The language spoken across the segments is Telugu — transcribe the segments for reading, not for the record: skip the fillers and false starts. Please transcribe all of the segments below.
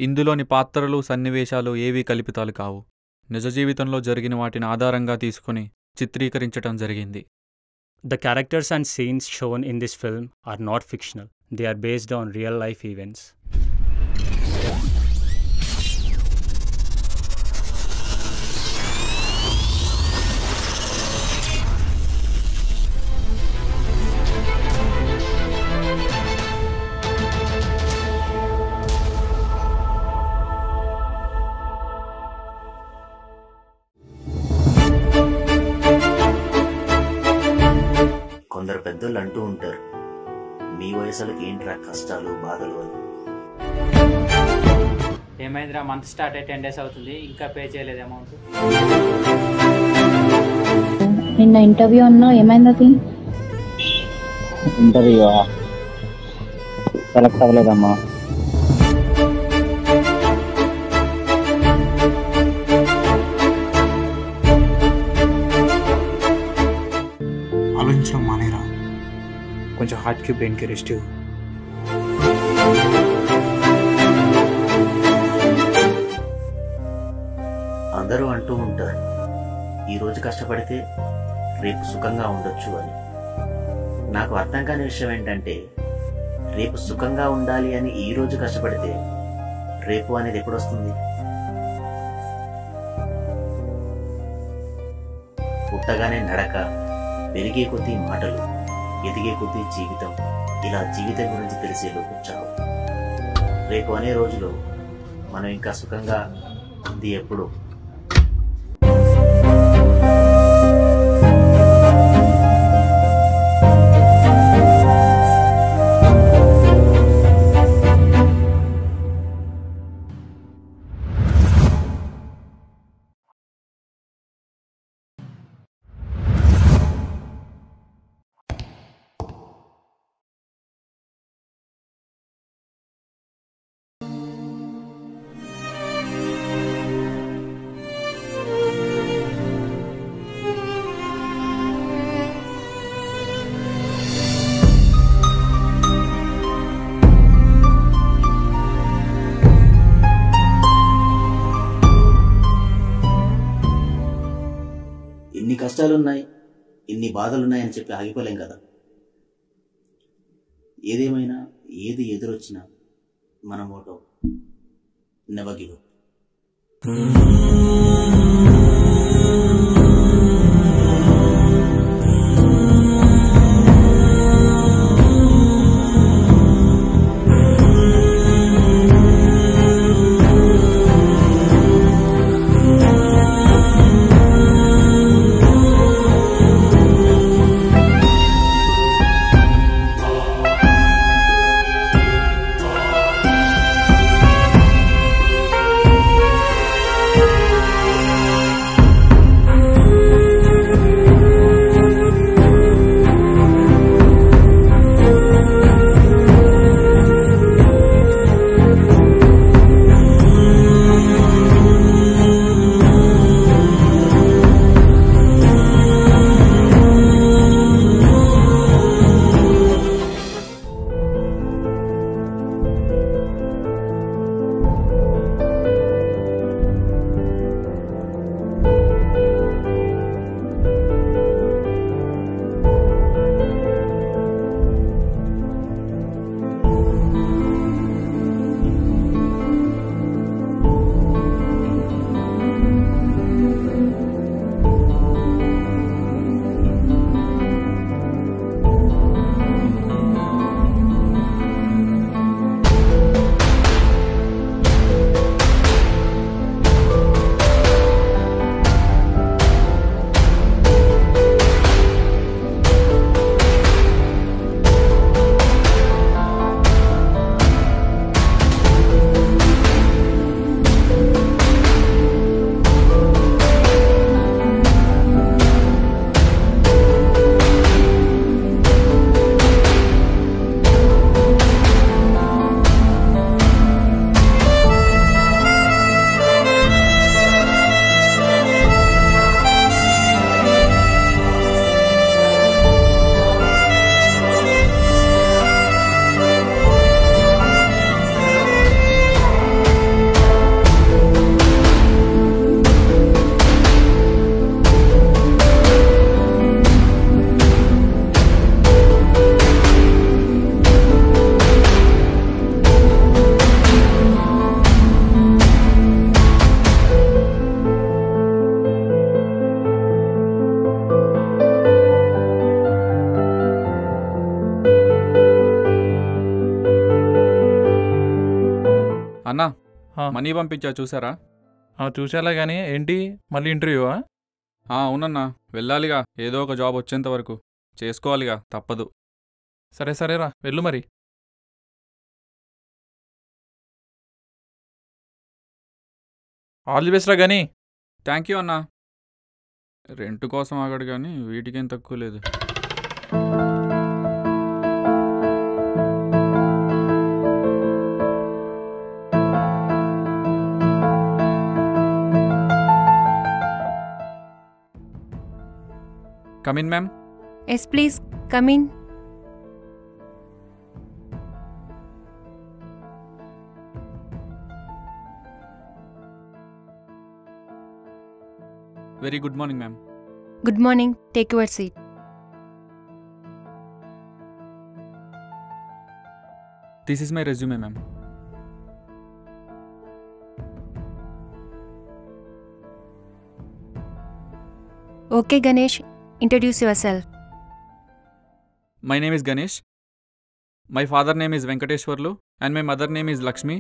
ఇందులోని పాత్రలు, సన్నివేశాలు ఏవీ కల్పితాలు కావు. నిజ జీవితంలో జరిగిన వాటిని ఆధారంగా తీసుకుని చిత్రీకరించటం జరిగింది. The characters and scenes shown in this film are not fictional. They are based on real life events. కొందరు పెద్దోళ్ళు అంటూ ఉంటారు, మీ వయసులకు ఏంట్రా కష్టాలు బాధలు అని. ఏమైందిరా, మంత్ స్టార్ట్ అయ్యి 10 days అవుతుంది, ఇంకా పే చేయలేదు అమౌంట్. నిన్న ఇంటర్వ్యూ అన్నా, ఏమైంది అది? ఇంటర్వ్యూ సెలెక్ట్ అవ్వలేదమ్మా. ఆలోచించడం మానేరా, కొంచెం హార్ట్కి బ్రెయిన్కి రెస్ట్ ఇవ్వు. అందరూ అంటూ ఉంటారు, ఈరోజు కష్టపడితే రేపు సుఖంగా ఉండొచ్చు అని. నాకు అర్థం కాని విషయం ఏంటంటే, రేపు సుఖంగా ఉండాలి అని ఈరోజు కష్టపడితే రేపు అనేది ఎప్పుడు వస్తుంది? పుట్టగానే నడక, పెరిగే కొద్దీ మాటలు, ఎదిగే కొద్దీ జీవితం, ఇలా జీవితం గురించి తెలిసేలోపు చావు. రేపు అనే రోజులో మనం ఇంకా సుఖంగా ఉంది ఎప్పుడు? ఇన్ని కష్టాలున్నాయి, ఇన్ని బాధలున్నాయని చెప్పి ఆగిపోలేం కదా. ఏదేమైనా, ఏది ఎదురొచ్చినా మన motto never give up. Money పంపించా చూసారా? చూసేలా కానీ ఏంటి మళ్ళీ ఇంటర్వ్యూవా? అవునన్నా, వెళ్ళాలిగా. ఏదో ఒక జాబ్ వచ్చేంత వరకు చేసుకోవాలిగా, తప్పదు. సరే సరేరా వెళ్ళు మరి. ఆల్ ది బెస్ట్ రా కానీ. థ్యాంక్ యూ అన్నా. రెంట్ కోసం ఆగాడు కానీ వీటికేం తక్కువ లేదు. Come in ma'am. Yes please come in. Very good morning ma'am. Good morning, take your seat. This is my resume ma'am. Okay Ganesh, introduce yourself. My name is Ganesh. My father name is Venkateswarlu and my mother name is Lakshmi.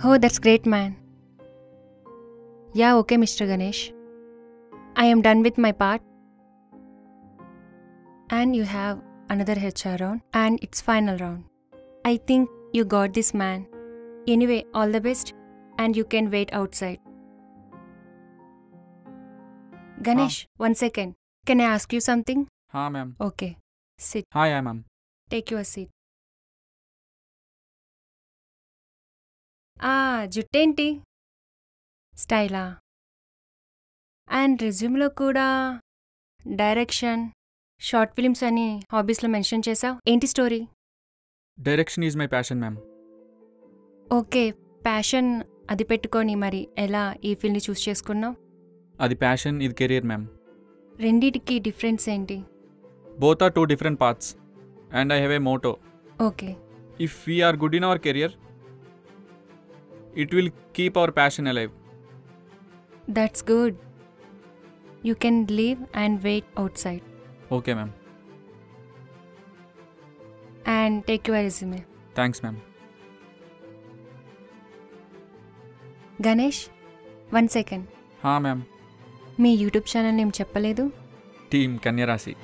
Oh, that's great, man. Yeah, okay, Mr. Ganesh. I am done with my part. And you have another HR round, and it's final round. I think you got this, man. Anyway, all the best, and you can wait outside. Ganesh, 1 second. Can I ask you something? हाँ मैम. Okay, sit. हाँ या मैम. Take your seat. జుట్టేంటి స్టైలా? అండ్ రెజ్యూమ్లో కూడా డైరెక్షన్, షార్ట్ ఫిలిమ్స్ అని హాబీస్లో మెన్షన్ చేసావు. ఏంటి story? Direction is my passion ma'am. Okay, passion అది పెట్టుకొని మరి ఎలా ఈ ఫీల్డ్ని చూస్ చేసుకున్నావు? అది ప్యాషన్, ఇది కెరియర్ మ్యామ్. రెండిటికి డిఫరెన్స్ ఏంటి? Both are 2 different paths and I have a motto. Okay. If we are good in our career, it will keep our passion alive. That's good. You can leave and wait outside. Okay ma'am. And take your resume. Thanks ma'am. Ganesh, 1 second. हाँ ma'am. మీ యూట్యూబ్ ఛానల్ నేమ్ చెప్పలేదు. Team కన్యరాశి.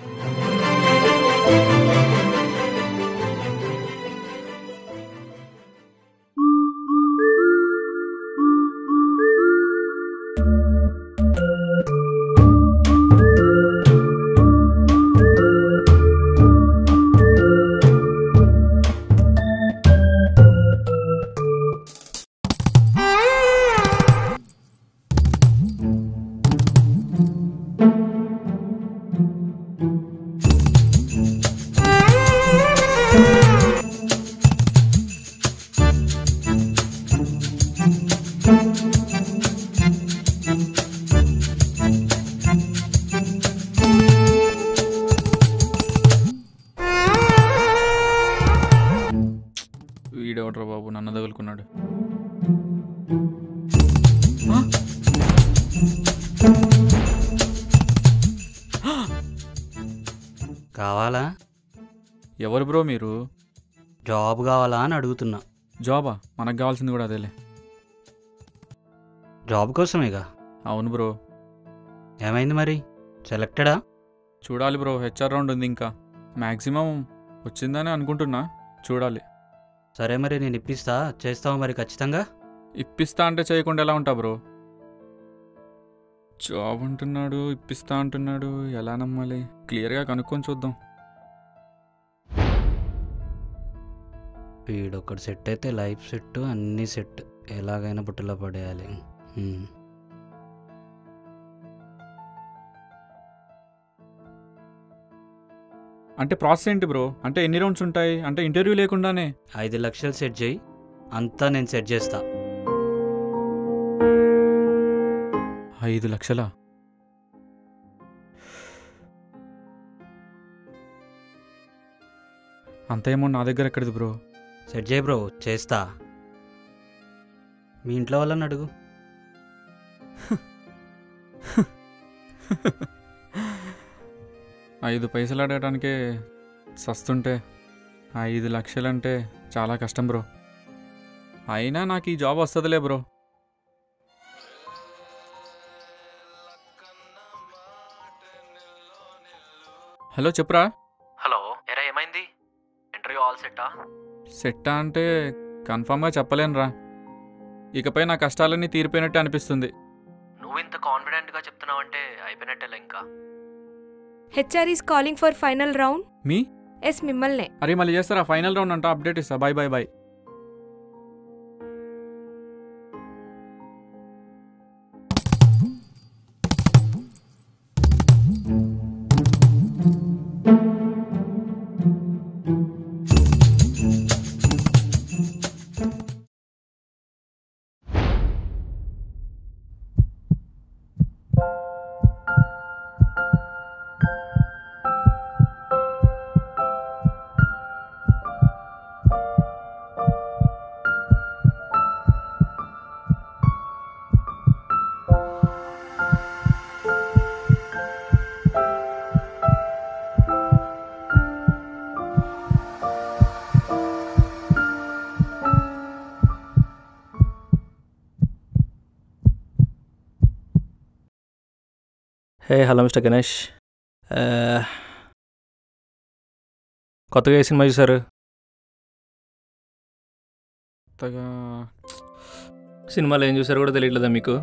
వీడెవడ్రా బాబు నన్ను తగులుకున్నాడు. కావాలా? ఎవరు బ్రో మీరు? జాబ్ కావాలా అని అడుగుతున్నా. జాబా? మనకు కావాల్సింది కూడా అదేలే. జాబ్ కోసమేగా. అవును బ్రో. ఏమైంది మరి, సెలెక్టెడా? చూడాలి బ్రో, హెచ్ఆర్ రౌండ్ ఉంది ఇంకా. మ్యాక్సిమం వచ్చిందని అనుకుంటున్నా, చూడాలి. సరే మరి నేను ఇప్పిస్తా, చేస్తావా మరి ఖచ్చితంగా? ఇప్పిస్తా అంటే చేయకుండా ఎలా ఉంటా బ్రో? జాబ్ అంటున్నాడు, ఇప్పిస్తా అంటున్నాడు, ఎలా నమ్మాలి? క్లియర్గా కనుక్కొని చూద్దాం. వీడొక్కడు సెట్ అయితే లైఫ్ సెట్, అన్నీ సెట్. ఎలాగైనా బుట్టలో పడేయాలి. అంటే ప్రాసెస్ ఏంటి బ్రో? అంటే ఎన్ని రౌండ్స్ ఉంటాయి? అంటే ఇంటర్వ్యూ లేకుండానే 5 లక్షలు సెట్ చేయి, అంతా నేను సెట్ చేస్తా. 5 లక్షలా? అంత అమౌంట్ నా దగ్గర ఎక్కడిది బ్రో? సెట్ చేయి బ్రో, చేస్తా. మీ ఇంట్లో వాళ్ళని అడుగు. ఐదు పైసలు అడగడానికే సస్తుంటే 5 లక్షలంటే చాలా కష్టం బ్రో. అయినా నాకు ఈ జాబ్ వస్తుందిలే బ్రో. హలో చెప్పురా. హలో, ఎరా ఏమైంది? Interview all సెట్టా? సెట్టా అంటే కన్ఫామ్గా చెప్పలేనురా. ఇకపై నా కష్టాలన్నీ తీరిపోయినట్టే అనిపిస్తుంది. నువ్వు ఇంత కాన్ఫిడెంట్గా చెప్తున్నావంటే అయిపోయినట్టేలా ఇంకా. HR is calling for final round. Me? Yes, మిమ్మల్నే. అరే మళ్ళీ చేస్తారా? ఫైనల్ రౌండ్ అంట, అప్డేట్ ఇస్తా. Bye bye bye. Hey, hello mister Ganesh. కొత్తగా ఏ సినిమా చూసారు? కొత్తగా సినిమాలో ఏం చూసారో కూడా తెలియట్లేదా మీకు?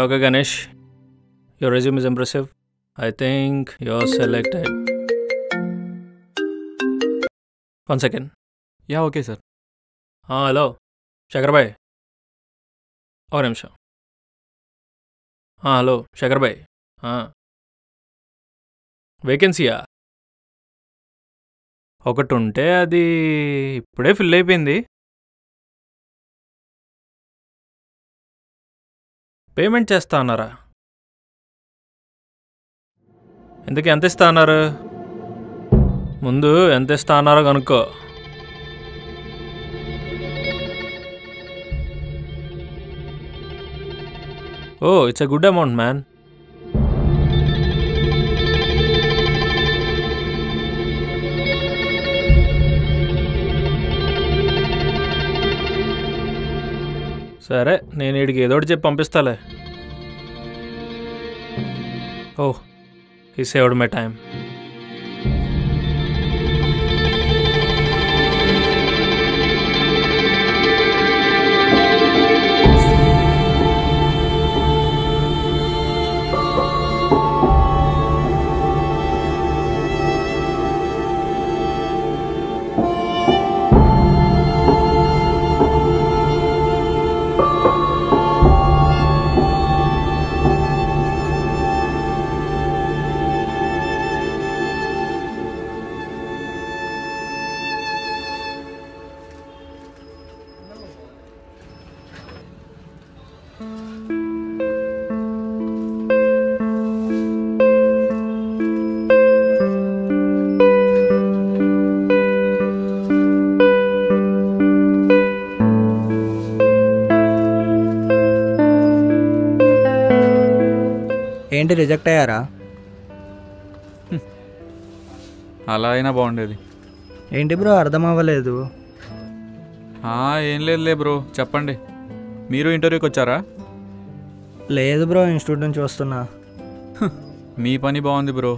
Okay, Ganesh, your resume is impressive. I think you're selected. One second. Yeah, okay, sir. Hello, Shankar bhai. ఒక నిమిషం. హలో శేఖర్ భాయ్, వేకెన్సీయా? ఒకటి ఉంటే అది ఇప్పుడే ఫిల్ అయిపోయింది. పేమెంట్ చేస్తా అన్నారా? ఇంతకీ ఎంత ఇస్తా అన్నారు? ముందు ఎంత ఇస్తా అన్నారో కనుక్కో. Oh, it's a good amount man. సరే, నేను వీడికి ఏదోటి చెప్పి పంపిస్తాలే. Oh, he saved my time. ఏంటి రిజెక్ట్ అయ్యారా? అలా అయినా బాగుండేది. ఏంటి బ్రో అర్థం అవ్వలేదు? ఏం లేదులే బ్రో, చెప్పండి. మీరు ఇంటర్వ్యూకి వచ్చారా? లేదు బ్రో, ఇన్స్టిట్యూట్ నుంచి వస్తున్నా. మీ పని బాగుంది బ్రో,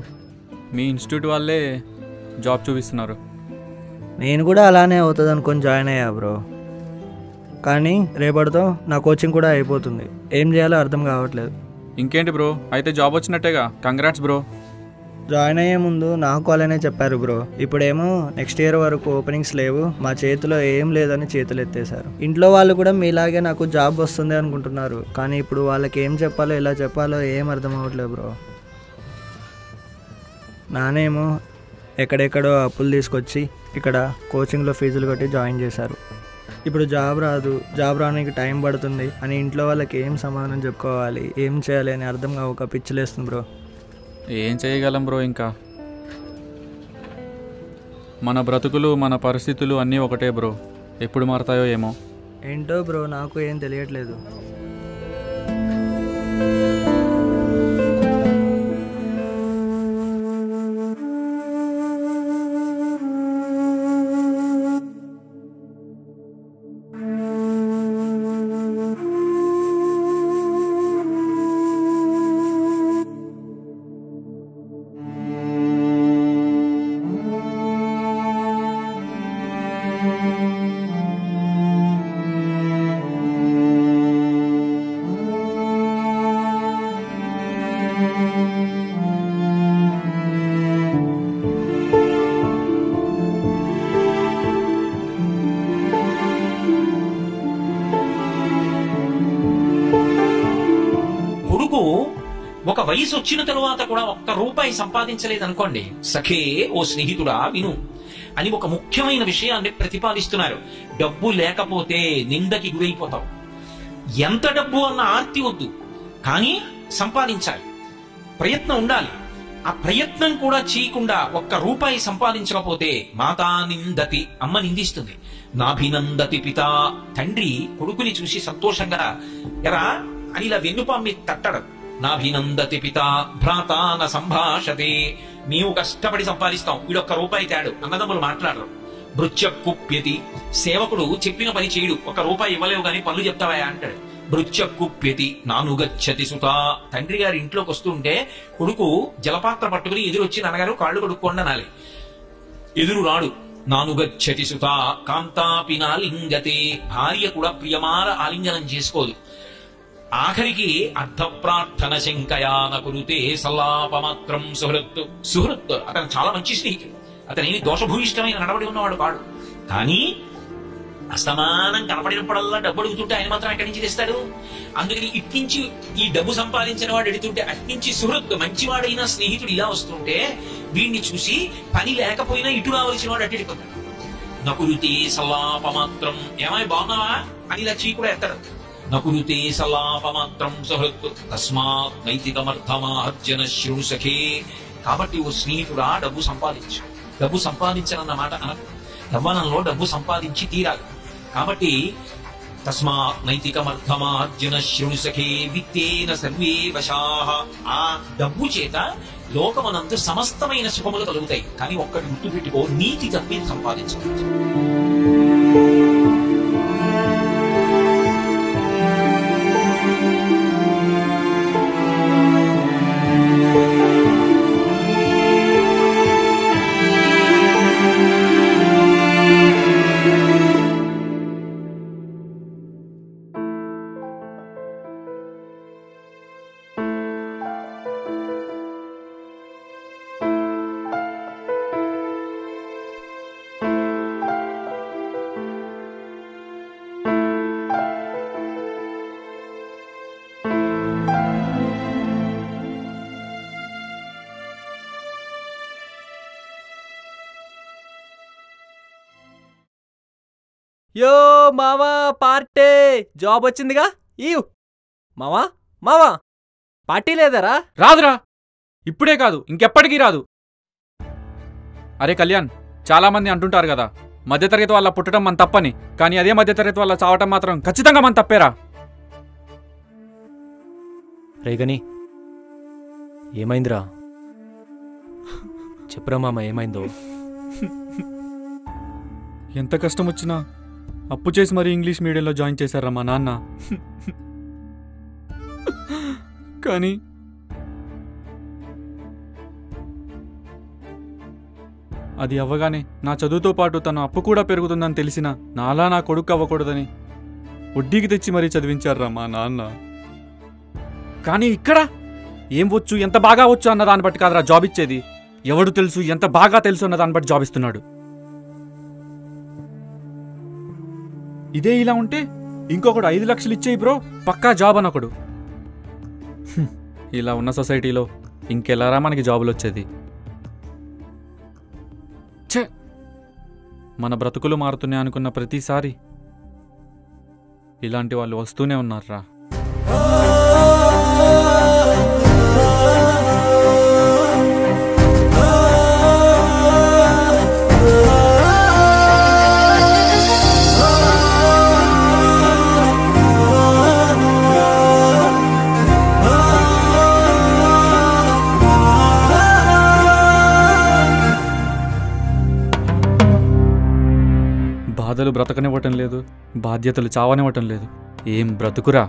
మీ ఇన్స్టిట్యూట్ వాళ్ళే జాబ్ చూపిస్తున్నారు. నేను కూడా అలానే అవుతుంది అనుకొని జాయిన్ అయ్యా బ్రో. కానీ రేపటితో నా కోచింగ్ కూడా అయిపోతుంది. ఏం చేయాలో అర్థం కావట్లేదు. ఇంకేంటి బ్రో, అయితే జాబ్ వచ్చినట్టేగా. Congrats bro. జాయిన్ అయ్యే ముందు నాకు అలానే చెప్పారు బ్రో. ఇప్పుడేమో నెక్స్ట్ ఇయర్ వరకు ఓపెనింగ్స్ లేవు, మా చేతిలో ఏం లేదని చేతులు ఎత్తేసారు. ఇంట్లో వాళ్ళు కూడా మీలాగే నాకు జాబ్ వస్తుంది అనుకుంటున్నారు. కానీ ఇప్పుడు వాళ్ళకి ఏం చెప్పాలో ఎలా చెప్పాలో ఏం అర్థం అవ్వట్లేదు బ్రో. నానేమో ఎక్కడెక్కడో అప్పులు తీసుకొచ్చి ఇక్కడ కోచింగ్లో ఫీజులు కట్టి జాయిన్ చేశారు. ఇప్పుడు జాబ్ రాదు, జాబ్ రావడానికి టైం పడుతుంది అని ఇంట్లో వాళ్ళకి ఏం సమాధానం చెప్పుకోవాలి, ఏం చేయాలి అని అర్థం కాక పిచ్చిలేస్తుంది బ్రో. ఏం చేయగలం బ్రో, ఇంకా మన బ్రతుకులు మన పరిస్థితులు అన్నీ ఒకటే బ్రో. ఎప్పుడు మారతాయో ఏమో. ఏంటో బ్రో, నాకు ఏం తెలియట్లేదు. ఒక వయసు వచ్చిన తరువాత కూడా ఒక్క రూపాయి సంపాదించలేదనుకోండి, సఖే ఓ స్నేహితుడా విను అని ఒక ముఖ్యమైన విషయాన్ని ప్రతిపాదిస్తున్నారు. డబ్బు లేకపోతే నిందకి గురైపోతావు. ఎంత డబ్బు అన్న ఆర్తి వద్దు, కానీ సంపాదించాలి, ప్రయత్నం ఉండాలి. ఆ ప్రయత్నం కూడా చేయకుండా ఒక్క రూపాయి సంపాదించకపోతే మాతా నిందతి, అమ్మ నిందిస్తుంది. నాభినందతి పిత, తండ్రి కొడుకుని చూసి సంతోషంగా ఎరా అని ఇలా వెన్నుపామ్మి తట్టడం. నాభినందతి పిత భ్రాత న సంభాషతే, మేము కష్టపడి సంపాదిస్తాం, వీడొక్క రూపాయి తేడు, అన్నదమ్ములు మాట్లాడరు. భృత్య కుప్యతి, సేవకుడు చెప్పిన పని చేయడు, ఒక్క రూపాయి ఇవ్వలేవు గాని పనులు చెప్తావా అంటాడు. భృత్య కుప్యతి నానుగచ్చతి సుత, తండ్రి గారి ఇంట్లోకి వస్తుంటే కొడుకు జలపాత్ర పట్టుకుని ఎదురొచ్చి నాన్నగారు కాళ్ళు కొడుక్కోండి అనాలి. ఎదురు రాడు. నానుగచ్చతి సుత కాంతాపి నాలింగతే, భార్య కూడా ప్రియమార ఆలింగనం చేసుకోదు. ఆఖరికి అర్థ ప్రార్థన శంకయాన కురుతే సల్లాపమాత్రం సుహృత్తు. సుహృత్ అతను చాలా మంచి స్నేహితుడు, అతనేమి దోషభూయిష్టమైన నడవడి ఉన్నవాడు కాడు. కానీ అస్తమానం కనపడినప్పుడల్లా డబ్బు అడుగుతుంటే ఆయన మాత్రం ఎక్కడి నుంచి తెస్తాడు? అందుకని ఇట్నుంచి ఈ డబ్బు సంపాదించిన వాడు ఎడుతుంటే అట్నుంచి సుహృత్ మంచివాడైన స్నేహితుడు ఇలా వస్తుంటే వీడిని చూసి పని లేకపోయినా ఇటు రావలసిన వాడు అటు ఎడుకుంటాడు. నకురుతే సల్లాపమాత్రం, ఏమై బాగున్నావా అని ఇలా చీ కూడా ఎత్తాడు. నకురుతే సల్లాపమాత్రం సుహృత్ తస్మాత్ నైతికమర్థమార్జన శృణు సఖే. కాబట్టి ఓ స్నేహితుడా డబ్బు సంపాదించు. డబ్బు సంపాదించనన్న మాట అనకు, యవ్వనంలో డబ్బు సంపాదించి తీరాలి. కాబట్టి తస్మాత్ నైతికమర్థమార్జన శృణు సఖే విత్తేన సర్వే వశాః. ఆ డబ్బు చేత లోకమనందు సమస్తమైన సుఖములు కలుగుతాయి. కానీ ఒక్కటి గుర్తుపెట్టుకో, నీతి తప్పి సంపాదించవచ్చు. యో మావా పార్టీ, జాబ్ వచ్చిందిగా ఈవ్. మావా మావా పార్టీ లేదరా? రాదురా, ఇప్పుడే కాదు ఇంకెప్పటికీ రాదు. అరే కళ్యాణ్, చాలామంది అంటుంటారు కదా మధ్యతరగతి వాళ్ళ పుట్టడం మన తప్పని, కానీ అదే మధ్యతరగతి వాళ్ళ చావటం మాత్రం ఖచ్చితంగా మన తప్పేరా. రేగని ఏమైందిరా? చెప్పురా మామ, ఏమైందో? ఎంత కష్టం వచ్చినా అప్పు చేసి మరీ ఇంగ్లీష్ మీడియంలో జాయిన్ చేశారా మా నాన్న. కానీ అది అవ్వగానే నా చదువుతో పాటు తన అప్పు కూడా పెరుగుతుందని తెలిసినా నాలా నా కొడుకు అవ్వకూడదని వడ్డీకి తెచ్చి మరీ చదివించారా మా నాన్న. కానీ ఇక్కడ ఏం వచ్చు, ఎంత బాగా వచ్చు అన్న దాన్ని బట్టి కాదురా జాబ్ ఇచ్చేది. ఎవడు తెలుసు, ఎంత బాగా తెలుసు అన్న దాన్ని బట్టి జాబ్ ఇస్తున్నాడు. ఇదే ఇలా ఉంటే ఇంకొకడు 5 లక్షలు ఇచ్చేయి బ్రో పక్కా జాబ్ అనొకడు. ఇలా ఉన్న సొసైటీలో ఇంకెలారా మనకి జాబులు వచ్చేది? ఛే, మన బ్రతుకులు మారుతున్నాయి అనుకున్న ప్రతిసారి ఇలాంటి వాళ్ళు వస్తూనే ఉన్నారా. బాధలు బ్రతకనివ్వటం లేదు, బాధ్యతలు చావనివ్వటం లేదు. ఏం బ్రతుకురా.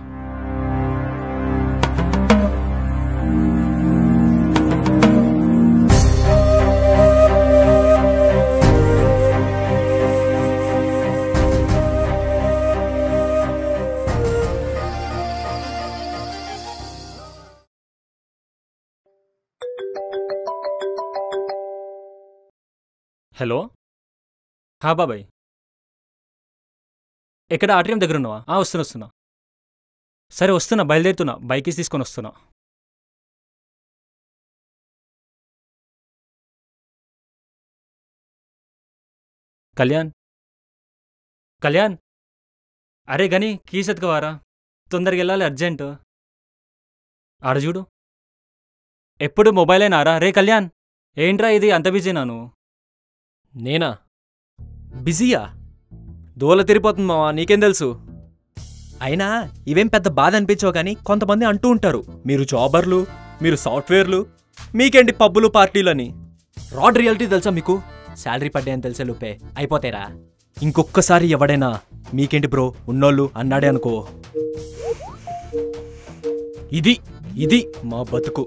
హలో, బాబాయ్, ఎక్కడ ఆర్టీఎం దగ్గర ఉన్నావా? వస్తున్నా. సరే వస్తున్నా, బయలుదేరుతున్నా. బైక్ తీసుకొని వస్తున్నా. కళ్యాణ్, అరే గని కీస్ ఎత్తుకోవారా, తొందరగా వెళ్ళాలి, అర్జెంటు. ఆడ చూడు, ఎప్పుడు మొబైలేనారా? రే కళ్యాణ్, ఏంట్రా ఇది అంత బిజీనా నువ్వు? నేనా బిజీయా? దోల తిరిగిపోతుంది మావా, నీకేం తెలుసు? అయినా ఇవేం పెద్ద బాధ అనిపించవు కానీ కొంతమంది అంటూ ఉంటారు, మీరు జాబర్లు, మీరు సాఫ్ట్వేర్లు, మీకేంటి పబ్బులు పార్టీలని. రాడ్ రియాలిటీ తెలుసా మీకు? శాలరీ పడ్డే అని తెలిసే లోపే అయిపోతారా. ఇంకొక్కసారి ఎవడైనా మీకేంటి బ్రో ఉన్నోళ్ళు అన్నాడే అనుకో, ఇది మా బతుకు.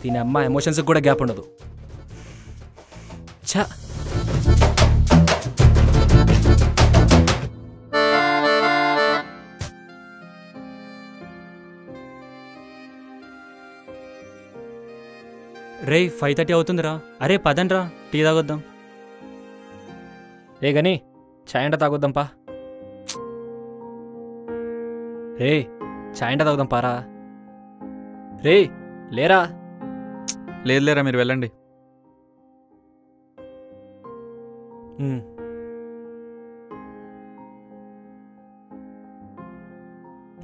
దీని అమ్మ ఎమోషన్స్కి కూడా గ్యాప్ ఉండదు. ఛా, రే 5:30 అవుతుందిరా. అరే పదండ్రా, టీ తాగొద్దాం. రే గని చాయ్ అంట తాగొద్దాంపా. రే చాయ్ అంట తాగుదాం పారా. రే లేరా? లేదులేరా, మీరు వెళ్ళండి.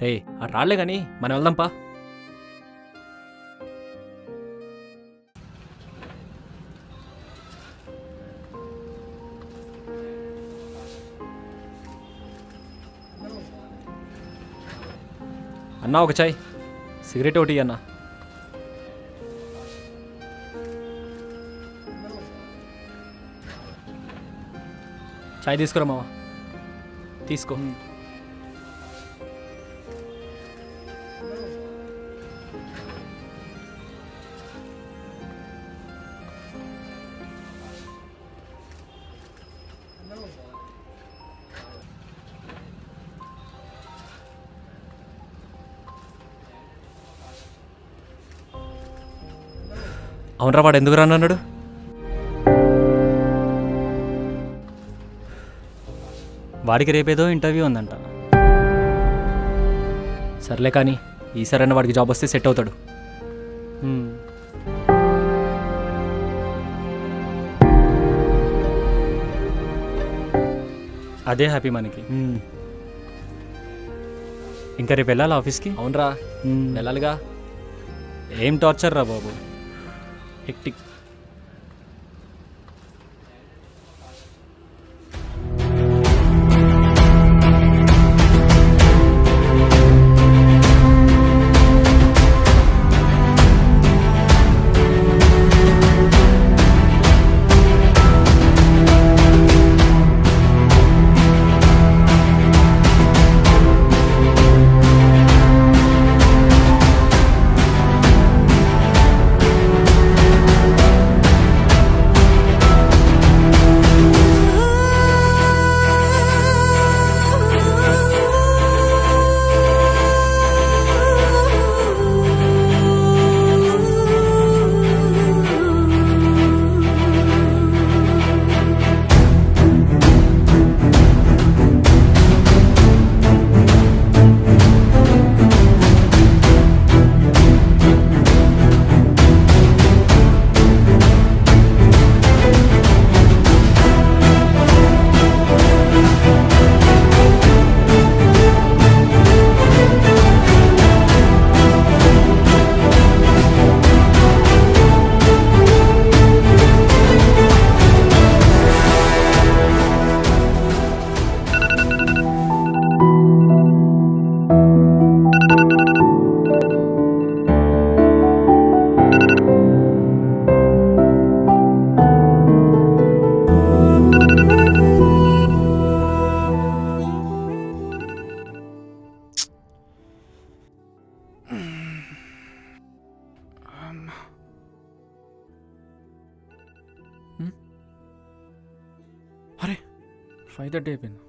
రే ఆ రాళ్లే గాని మనం వెళ్దాంపా. అన్నా ఒక చాయ్, సిగరెట్ ఒకటి అన్నా. చాయ్ తీసుకురా మావా, తీసుకో. అవునరా, వాడు ఎందుకు రానన్నాడు? వాడికి రేపేదో ఇంటర్వ్యూ ఉందంట. సర్లే కానీ ఈసారైనా వాడికి జాబ్ వస్తే సెట్ అవుతాడు. అదే హ్యాపీ మనకి. ఇంకా రేపు వెళ్ళాలా ఆఫీస్కి? అవునరా, వెళ్ళాలిగా. ఏం టార్చర్ రా బాబు, హెక్టిక్. 5:30 అయిపోయింది.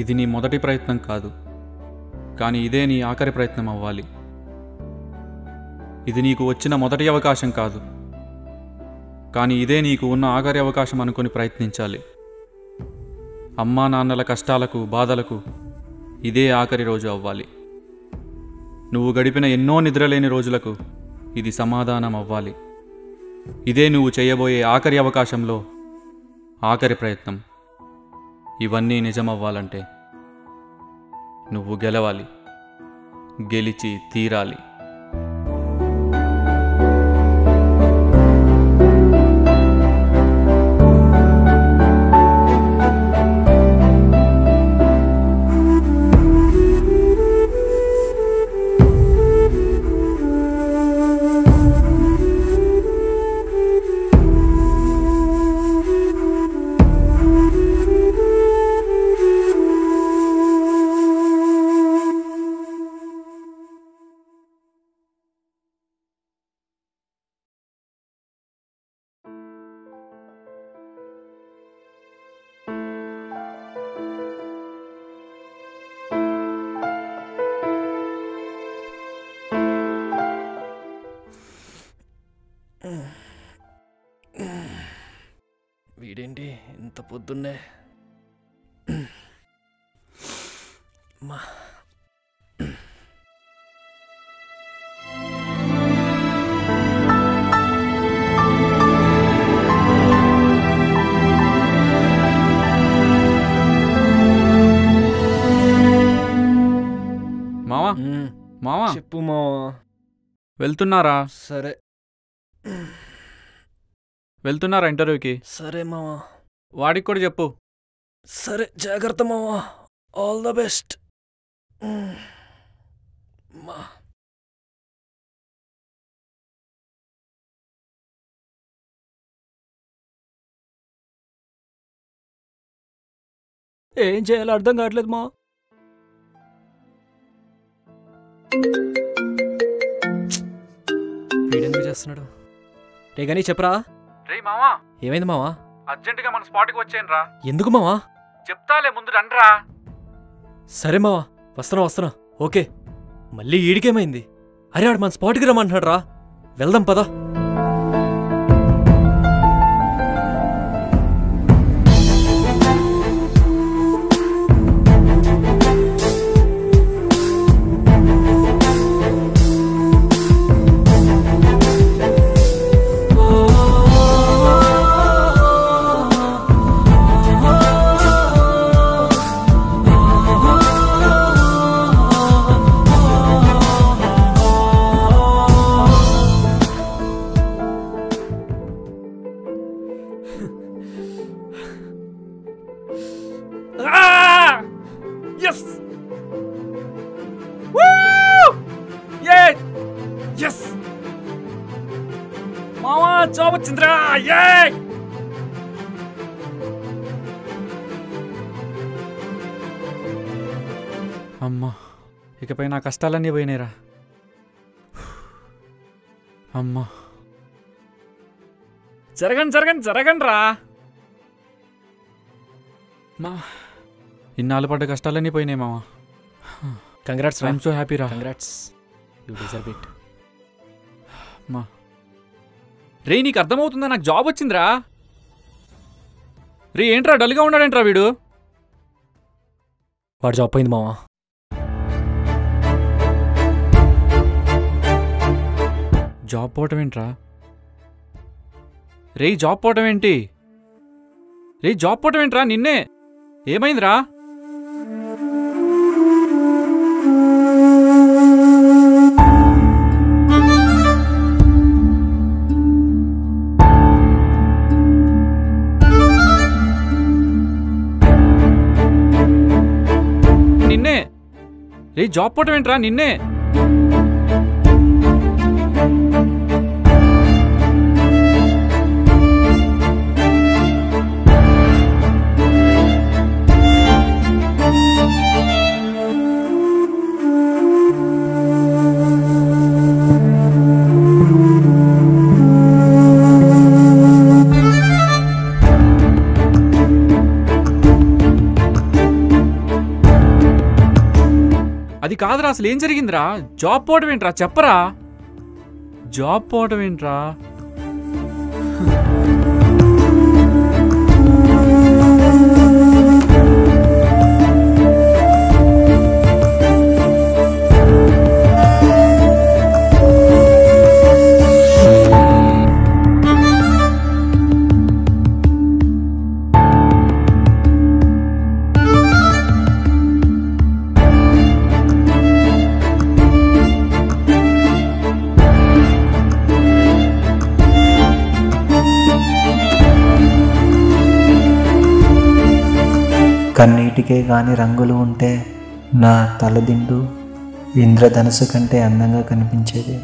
ఇది నీ మొదటి ప్రయత్నం కాదు, కానీ ఇదే నీ ఆఖరి ప్రయత్నం అవ్వాలి. ఇది నీకు వచ్చిన మొదటి అవకాశం కాదు, కానీ ఇదే నీకు ఉన్న ఆఖరి అవకాశం అనుకుని ప్రయత్నించాలి. అమ్మా నాన్నల కష్టాలకు బాధలకు ఇదే ఆఖరి రోజు అవ్వాలి. నువ్వు గడిపిన ఎన్నో నిద్రలేని రోజులకు ఇది సమాధానం అవ్వాలి. ఇదే నువ్వు చేయబోయే ఆఖరి అవకాశంలో ఆఖరి ప్రయత్నం. ఇవన్నీ నిజమవ్వాలంటే నువ్వు గెలవాలి, గెలిచి తీరాలి. వీడేంటి ఇంత పొద్దున్నే? మావా మావా చెప్పు మావా. వెళ్తున్నారా? సరే వెళ్తున్నారా ఇంటర్వ్యూకి? సరే మావా. వాడికి కూడా చెప్పు. సరే జాగ్రత్త మావా. All the best. ఏం చేయాలో అర్థం కావట్లేదు మా. వీడెందుకు చేస్తున్నాడు? రే కానీ చెప్పరా. రే మావా, ఏమైంది మావా? అర్జెంటుగా మన స్పాట్కి వచ్చేయండి రా. ఎందుకు మావా? చెప్తాలే, ముందు రండ్రా. సరే మావా, వస్తున్నా. ఓకే. మళ్ళీ ఈడికేమైంది? అరే ఆడు మన స్పాట్కి రమ్మంటున్నాడు రా. వెళ్దాం పదా. Yes! Woo! Yeah! Yes! మావా జాబ్ వచ్చిందిరా. Yeah! అమ్మా, ఇకపై నా కష్టాలన్నీ పోయినాయిరా. అమ్మా, జరగండి రా. మా ఇన్నాళ్ళు పడ్డ కష్టాలన్నీ పోయినాయి మావా. కంగ్రాట్స్. ఐఎమ్ సో హ్యాపీ రా. Congrats, you deserve it. మా రే, నీకు అర్థమవుతుందా? నాకు జాబ్ వచ్చిందిరా. రే ఏంట్రా డల్గా ఉన్నాడేంట్రా వీడు? వాడు జాబ్ పోయింది మావా. జాబ్ పోవటం ఏంట్రా? రేయ్ జాబ్ పోవటం ఏంటి? రేయ్ జాబ్ పోవటం ఏంట్రా? నిన్నే ఏమైందిరా? నిన్నే రేయ్ జాబ్ పోవటం ఏంట్రా? నిన్నే అది కాదురా, అసలు ఏం జరిగిందిరా? జాబ్ పోవటం ఏంట్రా? చెప్పరా. జాబ్ పోవటం ఏంట్రా? కన్నీటికే గాని రంగులు ఉంటే నా తలదిండు ఇంద్రధనుసు కంటే అందంగా కనిపించేది.